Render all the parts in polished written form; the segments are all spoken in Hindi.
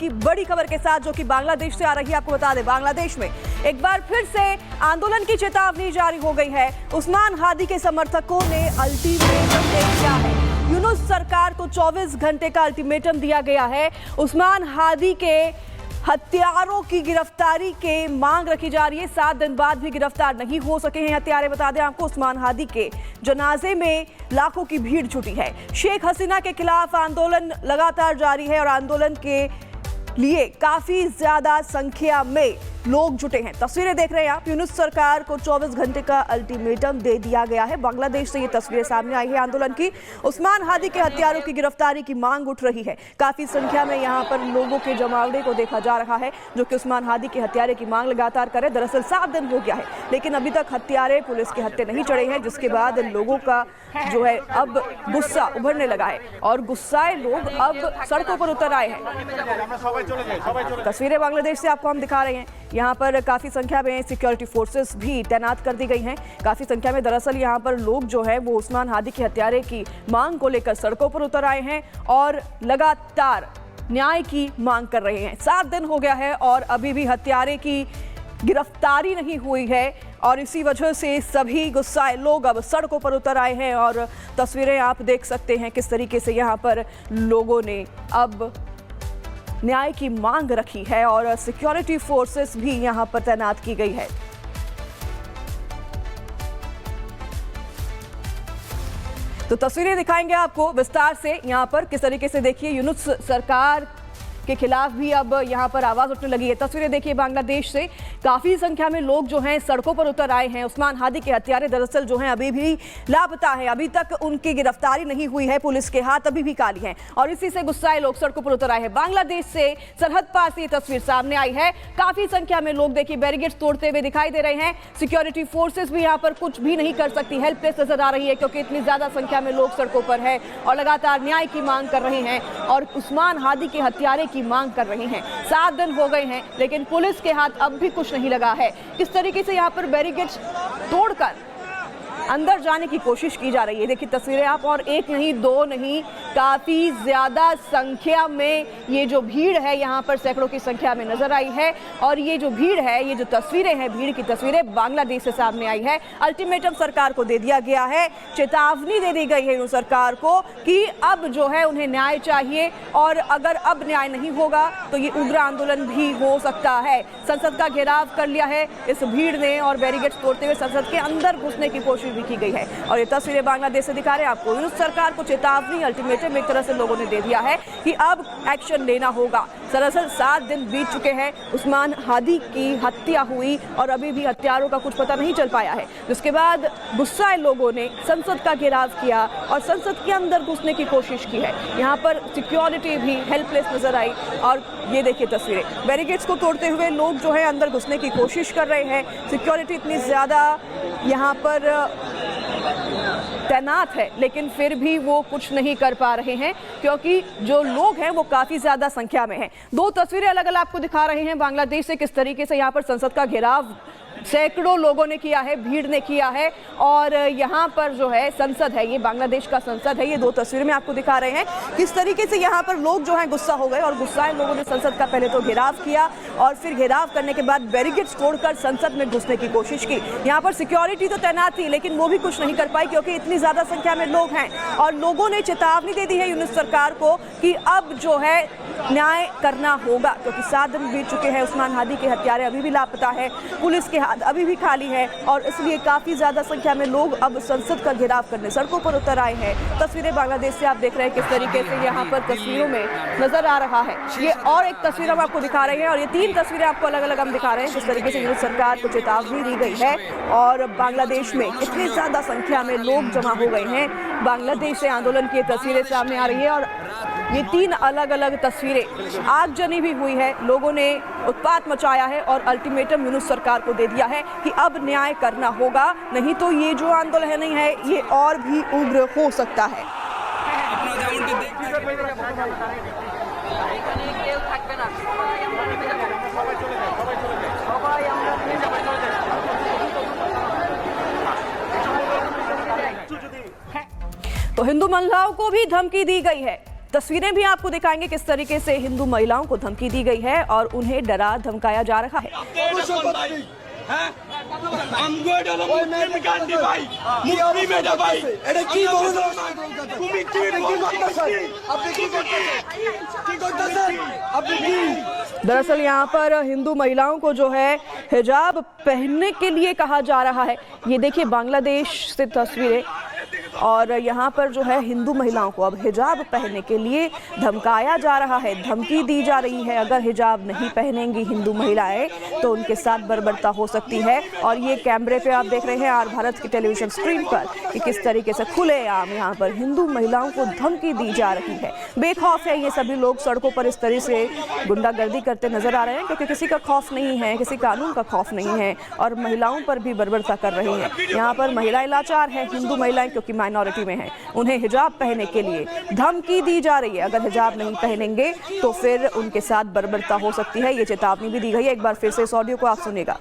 की बड़ी खबर के साथ जो कि बांग्लादेश से आ रही है। आपको बता दें, बांग्लादेश में एक बार फिर से आंदोलन की चेतावनी जारी हो गई है। उस्मान हादी के समर्थकों ने अल्टीमेटम दे दिया है। यूनुस सरकार को 24 घंटे का अल्टीमेटम दिया गया है। उस्मान हादी के हत्यारों की गिरफ्तारी के मांग रखी जा रही है। 7 दिन बाद भी गिरफ्तार नहीं हो सके हैं हत्यारे। बता दें आपको, उस्मान हादी के जनाजे में लाखों की भीड़ जुटी है। शेख हसीना के खिलाफ आंदोलन लगातार जारी है और आंदोलन के लिए काफी ज्यादा संख्या में लोग जुटे हैं। तस्वीरें देख रहे हैं आप। यूनुस सरकार को 24 घंटे का अल्टीमेटम दे दिया गया है। बांग्लादेश से ये तस्वीरें सामने आई है आंदोलन की। उस्मान हादी के हत्यारों की गिरफ्तारी की मांग उठ रही है। काफी संख्या में यहाँ पर लोगों के जमावड़े को देखा जा रहा है जो कि उस्मान हादी के हत्यारे की मांग लगातार करे। दरअसल 7 दिन हो गया है, लेकिन अभी तक हत्यारे पुलिस के हत्थे नहीं चढ़े हैं, जिसके बाद लोगों का जो है अब गुस्सा उभरने लगा है और गुस्साए लोग अब सड़कों पर उतर आए हैं। तस्वीरें बांग्लादेश से आपको हम दिखा रहे हैं। यहाँ पर काफी संख्या में सिक्योरिटी फोर्सेस भी तैनात कर दी गई हैं। काफी संख्या में दरअसल यहाँ पर लोग जो है वो उस्मान हादी के हत्यारे की मांग को लेकर सड़कों पर उतर आए हैं और लगातार न्याय की मांग कर रहे हैं। 7 दिन हो गया है और अभी भी हत्यारे की गिरफ्तारी नहीं हुई है और इसी वजह से सभी गुस्साए लोग अब सड़कों पर उतर आए हैं। और तस्वीरें आप देख सकते हैं किस तरीके से यहाँ पर लोगों ने अब न्याय की मांग रखी है और सिक्योरिटी फोर्सेस भी यहां पर तैनात की गई है। तो तस्वीरें दिखाएंगे आपको विस्तार से। यहां पर किस तरीके से देखिए यूनुस सरकार के खिलाफ भी अब यहां पर आवाज उठने लगी है। तस्वीरें देखिए बांग्लादेश से। काफी संख्या में लोग जो हैं सड़कों पर उतर आए हैं। उस्मान हादी के हत्यारे दरअसल जो हैं अभी भी लापता है। अभी तक उनकी गिरफ्तारी नहीं हुई है। पुलिस के हाथ अभी भी खाली हैं और इसी से गुस्साए लोग सड़कों पर उतर आए हैं। बांग्लादेश से सरहद पार से ये तस्वीर सामने आई है। काफी संख्या में लोग देखिए बैरिकेड्स तोड़ते हुए दिखाई दे रहे हैं। सिक्योरिटी फोर्सेस भी यहाँ पर कुछ भी नहीं कर सकती, हेल्पलेस नजर आ रही है क्योंकि इतनी ज्यादा संख्या में लोग सड़कों पर है और लगातार न्याय की मांग कर रहे हैं और उस्मान हादी के हत्यारे की मांग कर रहे हैं। 7 दिन हो गए हैं लेकिन पुलिस के हाथ अब भी कुछ नहीं लगा है। किस तरीके से यहाँ पर बैरिकेड्स तोड़कर अंदर जाने की कोशिश की जा रही है। देखिए तस्वीरें आप, और एक नहीं दो नहीं, काफी ज्यादा संख्या में ये जो भीड़ है यहाँ पर सैकड़ों की संख्या में नजर आई है। और ये जो भीड़ है, ये जो तस्वीरें हैं, भीड़ की तस्वीरें बांग्लादेश से सामने आई है। अल्टीमेटम सरकार को दे दिया गया है, चेतावनी दे दी गई है यूनुस सरकार को कि अब जो है उन्हें न्याय चाहिए और अगर अब न्याय नहीं होगा तो ये उग्र आंदोलन भी हो सकता है। संसद का घेराव कर लिया है इस भीड़ ने और बैरिकेड्स तोड़ते हुए संसद के अंदर घुसने की कोशिश भी की गई है। और ये तस्वीरें बांग्लादेश से दिखा रहे हैं आपको। यूनुस सरकार को चेतावनी, अल्टीमेटम एक तरह से लोगों ने दे दिया है कि अब एक्शन लेना होगा। दरअसल 7 दिन बीत चुके हैं, उस्मान हादी की हत्या हुई और अभी भी हत्यारों का कुछ पता नहीं चल पाया है, जिसके बाद गुस्साए लोगों ने संसद का घेराव किया और संसद के अंदर घुसने की कोशिश की है। यहाँ पर सिक्योरिटी भी हेल्पलेस नजर आई और ये देखिए तस्वीरें, बैरिकेड्स को तोड़ते हुए लोग जो है अंदर घुसने की कोशिश कर रहे हैं। सिक्योरिटी इतनी ज्यादा यहाँ पर तैनात है लेकिन फिर भी वो कुछ नहीं कर पा रहे हैं क्योंकि जो लोग हैं वो काफी ज्यादा संख्या में हैं। 2 तस्वीरें अलग अलग आपको दिखा रहे हैं बांग्लादेश से, किस तरीके से यहाँ पर संसद का घेराव सैकड़ों लोगों ने किया है, भीड़ ने किया है और यहाँ पर जो है संसद है, ये बांग्लादेश का संसद है। ये 2 तस्वीरें में आपको दिखा रहे हैं किस तरीके से यहाँ पर लोग जो है गुस्सा हो गए और गुस्साए लोगों ने संसद का पहले तो घेराव किया और फिर घेराव करने के बाद बैरिकेड्स तोड़कर संसद में घुसने की कोशिश की। यहाँ पर सिक्योरिटी तो तैनात थी लेकिन वो भी कुछ नहीं कर पाई क्योंकि इतनी ज्यादा संख्या में लोग हैं और लोगों ने चेतावनी दे दी है यूनुस सरकार को कि अब जो है न्याय करना होगा क्योंकि 7 दिन बीत चुके हैं। उस्मान हादी के हत्यारे अभी भी लापता है, पुलिस के हाथ अभी भी खाली है और इसलिए काफी ज्यादा संख्या में लोग अब संसद का घेराव करने सड़कों पर उतर आए हैं। तस्वीरें बांग्लादेश से आप देख रहे हैं किस तरीके से यहाँ पर तस्वीरों में नजर आ रहा है। ये और एक तस्वीर हम आपको दिखा रहे हैं और ये 3 तस्वीरें आपको अलग अलग हम दिखा रहे हैं किस तरीके से यूनुस सरकार को चेतावनी दी गई है और बांग्लादेश में इतनी ज्यादा संख्या में लोग जमा हो गए हैं। बांग्लादेश से आंदोलन की तस्वीरें सामने आ रही है और ये 3 अलग अलग तस्वीरें, आगजनी भी हुई है, लोगों ने उत्पात मचाया है और अल्टीमेटम यूनुस सरकार को दे दिया है कि अब न्याय करना होगा, नहीं तो ये जो आंदोलन है ये और भी उग्र हो सकता है। तो हिंदू महिलाओं को भी धमकी दी गई है। तस्वीरें भी आपको दिखाएंगे किस तरीके से हिंदू महिलाओं को धमकी दी गई है और उन्हें डरा धमकाया जा रहा है। दरअसल यहाँ पर हिंदू महिलाओं को जो है हिजाब पहनने के लिए कहा जा रहा है। ये देखिए बांग्लादेश से तस्वीरें, और यहाँ पर जो है हिंदू महिलाओं को अब हिजाब पहनने के लिए धमकाया जा रहा है, धमकी दी जा रही है। अगर हिजाब नहीं पहनेंगी हिंदू महिलाएं तो उनके साथ बर्बरता हो सकती है। और ये कैमरे पे आप देख रहे हैं आर भारत की टेलीविजन स्क्रीन पर कि किस तरीके से खुलेआम यहाँ पर हिंदू महिलाओं को धमकी दी जा रही है। बेखौफ है ये सभी लोग, सड़कों पर इस तरह से गुंडागर्दी करते नजर आ रहे हैं क्योंकि किसी का खौफ नहीं है, किसी कानून का खौफ नहीं है, और महिलाओं पर भी बर्बरता कर रही हैं। यहाँ पर महिलाएं लाचार है, हिंदू महिलाएं क्योंकि माइनॉरिटी में है, उन्हें हिजाब पहनने के लिए धमकी दी जा रही है। अगर हिजाब नहीं पहनेंगे तो फिर उनके साथ बर्बरता हो सकती है, ये चेतावनी भी दी गई है। एक बार फिर से इस ऑडियो को आप सुनिएगा।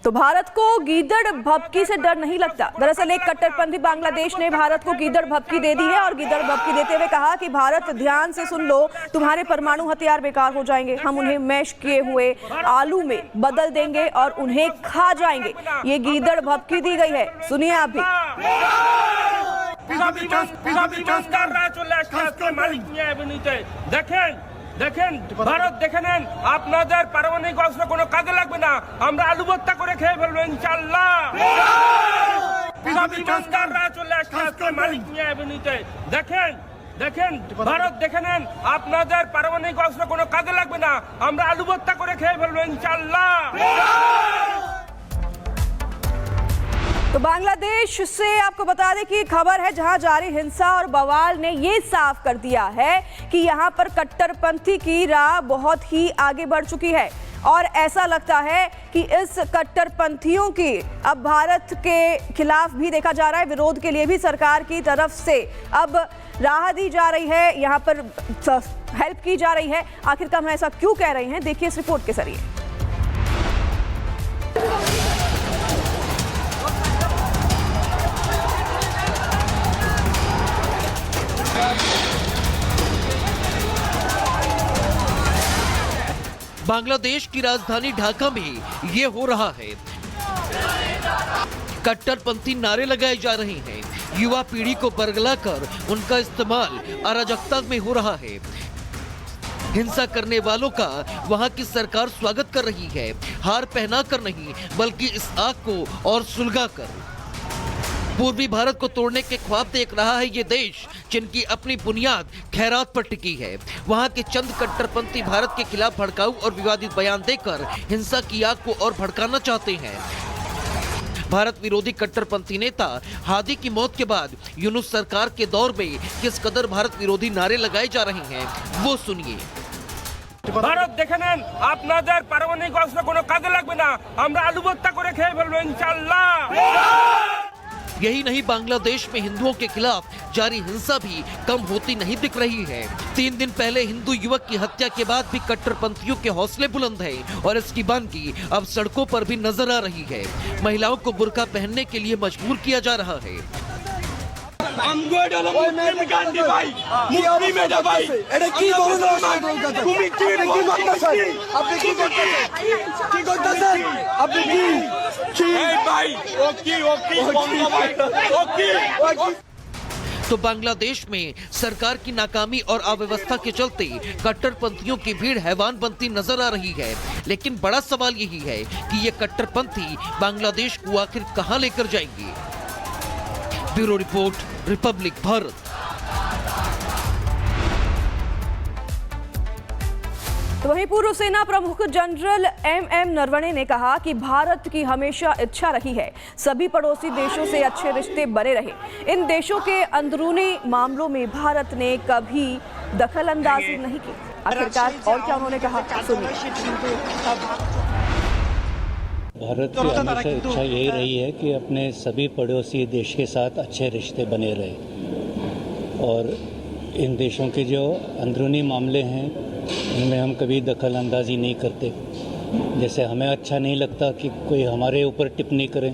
तो भारत को गीदड़ भभकी से डर नहीं लगता। दरअसल एक कट्टरपंथी बांग्लादेश ने भारत को गीदड़ भभकी दे दी है और गीदड़ भभकी देते हुए कहा कि भारत ध्यान से सुन लो, तुम्हारे परमाणु हथियार बेकार हो जाएंगे, हम उन्हें मैश किए हुए आलू में बदल देंगे और उन्हें खा जाएंगे। ये गीदड़ भभकी दी गई है, सुनिए आप भी। দেখেন ভারত দেখে নেন, আপনাদের পারমাণবিক অস্ত্র কোনো কাজে লাগবে না, আমরা আলু ভর্তা করে খেয়ে ফেলবো ইনশাআল্লাহ। চলে আসছে মালিক মিয়া এভিনিউতে। দেখেন ভারত দেখে নেন, আপনাদের পারমাণবিক অস্ত্র কোনো কাজে লাগবে না, আমরা আলু ভর্তা করে খেয়ে ফেলবো ইনশাআল্লাহ। तो बांग्लादेश से आपको बता दें कि खबर है जहां जारी हिंसा और बवाल ने ये साफ कर दिया है कि यहां पर कट्टरपंथी की राह बहुत ही आगे बढ़ चुकी है और ऐसा लगता है कि इस कट्टरपंथियों की अब भारत के खिलाफ भी देखा जा रहा है, विरोध के लिए भी सरकार की तरफ से अब राह दी जा रही है, यहां पर हेल्प की जा रही है। आखिरकार हम ऐसा क्यों कह रहे हैं, देखिए इस रिपोर्ट के जरिए। बांग्लादेश की राजधानी ढाका में ये हो रहा है। कट्टरपंथी नारे लगाए जा रहे हैं, युवा पीढ़ी को बरगलाकर उनका इस्तेमाल अराजकता में हो रहा है। हिंसा करने वालों का वहां की सरकार स्वागत कर रही है, हार पहना कर नहीं बल्कि इस आग को और सुलगाकर। पूर्वी भारत को तोड़ने के ख्वाब देख रहा है ये देश, जिनकी अपनी बुनियाद खैरात पर टिकी है। वहां के चंद कट्टरपंथी भारत के खिलाफ भड़काऊ और विवादित बयान देकर हिंसा की आग को और भड़काना चाहते हैं। भारत विरोधी कट्टरपंथी नेता हादी की मौत के बाद यूनुस सरकार के दौर में किस कदर भारत विरोधी नारे लगाए जा रहे हैं वो सुनिए। ভারত দেখে নেন, আপনাদের পারমাণবিক অস্ত্র কোনো কাজে লাগবে না, আমরা আলু ভর্তা করে খেয়ে ফেলবো ইনশাআল্লাহ। यही नहीं, बांग्लादेश में हिंदुओं के खिलाफ जारी हिंसा भी कम होती नहीं दिख रही है। 3 दिन पहले हिंदू युवक की हत्या के बाद भी कट्टरपंथियों के हौसले बुलंद हैं और इसकी बनगी अब सड़कों पर भी नजर आ रही है। महिलाओं को बुर्का पहनने के लिए मजबूर किया जा रहा है। तो बांग्लादेश में सरकार की नाकामी और अव्यवस्था के चलते कट्टरपंथियों की भीड़ हैवान बनती नजर आ रही है। लेकिन बड़ा सवाल यही है कि ये कट्टरपंथी बांग्लादेश को आखिर कहां लेकर जाएंगे। Bureau report, Republic Bharat. तो वहीं पूर्व सेना प्रमुख जनरल एम नरवणे ने कहा कि भारत की हमेशा इच्छा रही है सभी पड़ोसी देशों से अच्छे रिश्ते बने रहे। इन देशों के अंदरूनी मामलों में भारत ने कभी दखल अंदाजी नहीं की। आखिरकार और क्या उन्होंने कहा, सुनिए। भारत की हमेशा इच्छा यही रही है कि अपने सभी पड़ोसी देश के साथ अच्छे रिश्ते बने रहे। और इन देशों के जो अंदरूनी मामले हैं उनमें हम कभी दखल अंदाजी नहीं करते। जैसे हमें अच्छा नहीं लगता कि कोई हमारे ऊपर टिप्पणी करे,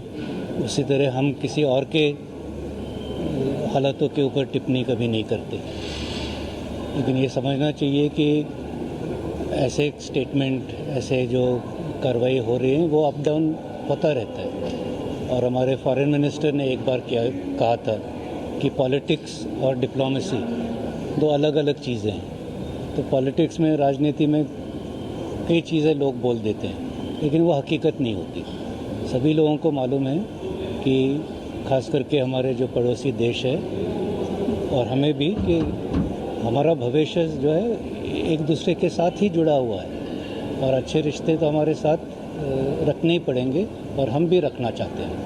उसी तरह हम किसी और के हालातों के ऊपर टिप्पणी कभी नहीं करते। लेकिन ये समझना चाहिए कि ऐसे स्टेटमेंट, ऐसे जो कार्रवाई हो रही है वो अप डाउन होता रहता है। और हमारे फॉरेन मिनिस्टर ने एक बार कहा था कि पॉलिटिक्स और डिप्लोमेसी दो अलग अलग चीज़ें हैं। तो पॉलिटिक्स में, राजनीति में कई चीज़ें लोग बोल देते हैं, लेकिन वो हकीकत नहीं होती। सभी लोगों को मालूम है कि खास करके हमारे जो पड़ोसी देश है और हमें भी, कि हमारा भविष्य जो है एक दूसरे के साथ ही जुड़ा हुआ है और अच्छे रिश्ते तो हमारे साथ रखने ही पड़ेंगे और हम भी रखना चाहते हैं।